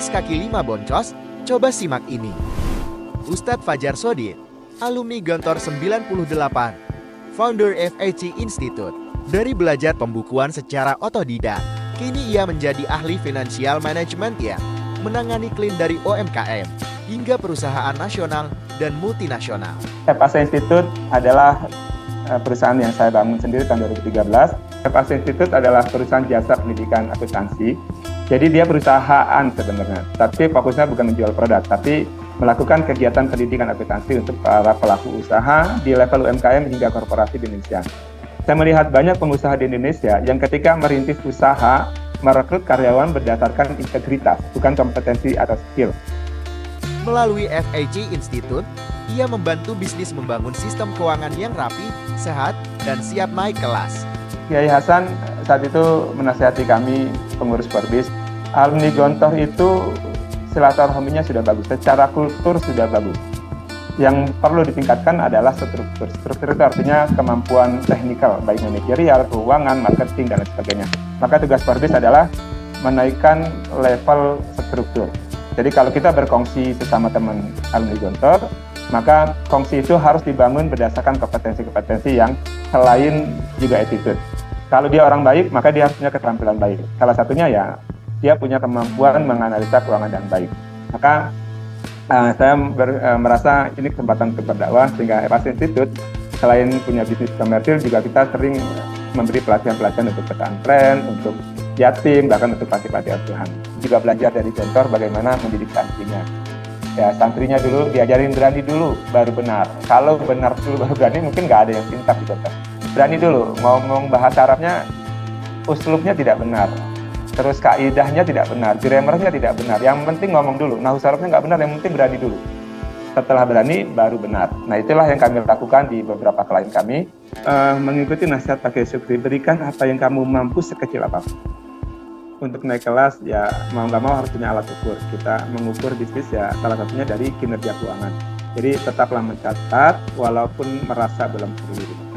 Perintis kaki lima boncos, coba simak ini. Ustadz Fajar Shodid, alumni Gontor 98, founder FAC Institute. Dari belajar pembukuan secara otodidak, kini ia menjadi ahli financial management yang menangani klien dari UMKM hingga perusahaan nasional dan multinasional. FAC Institute adalah perusahaan yang saya bangun sendiri tahun 2013. FAC Institute adalah perusahaan jasa pendidikan akuntansi. Jadi dia perusahaan sebenarnya, tapi fokusnya bukan menjual produk, tapi melakukan kegiatan pendidikan akuntansi untuk para pelaku usaha di level UMKM hingga korporasi di Indonesia. Saya melihat banyak pengusaha di Indonesia yang ketika merintis usaha, merekrut karyawan berdasarkan integritas, bukan kompetensi atau skill. Melalui FAC Institute, ia membantu bisnis membangun sistem keuangan yang rapi, sehat, dan siap naik kelas. Kiai Hasan saat itu menasihati kami pengurus Forbis, alumni Gontor itu silaturahminya sudah bagus, secara kultur sudah bagus. Yang perlu ditingkatkan adalah struktur. Struktur itu artinya kemampuan teknikal, baik manajerial, keuangan, marketing, dan lain sebagainya. Maka tugas Forbis adalah menaikkan level struktur. Jadi kalau kita berkongsi sesama teman alumni Gontor, maka kongsi itu harus dibangun berdasarkan kompetensi-kompetensi yang selain juga attitude. Kalau dia orang baik, maka dia harus punya keterampilan baik. Salah satunya ya, dia punya kemampuan menganalisa keuangan yang baik. Maka saya merasa ini kesempatan untuk berdakwah, sehingga FAC Institute selain punya bisnis komersil, juga kita sering memberi pelatihan-pelatihan untuk pesantren, untuk yatim, bahkan untuk panti-panti asuhan. Juga belajar dari Gontor bagaimana mendidik santrinya. Ya, santrinya dulu diajarin berani dulu, baru benar. Kalau benar dulu baru berani, mungkin nggak ada yang pintar di Gontor. Berani dulu, ngomong bahasa Arabnya, uslubnya tidak benar. Terus kaidahnya tidak benar, grammarnya tidak benar. Yang penting ngomong dulu. Nahwu sarafnya nggak benar, yang penting berani dulu. Setelah berani, baru benar. Nah, itulah yang kami lakukan di beberapa klien kami. Mengikuti nasihat Pak Syukri, berikan apa yang kamu mampu sekecil apapun. Untuk naik kelas, ya mau nggak mau harus punya alat ukur. Kita mengukur bisnis ya salah satunya dari kinerja keuangan. Jadi tetaplah mencatat, walaupun merasa belum perlu.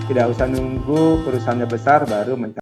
Tidak usah nunggu perusahaannya besar baru mencatat.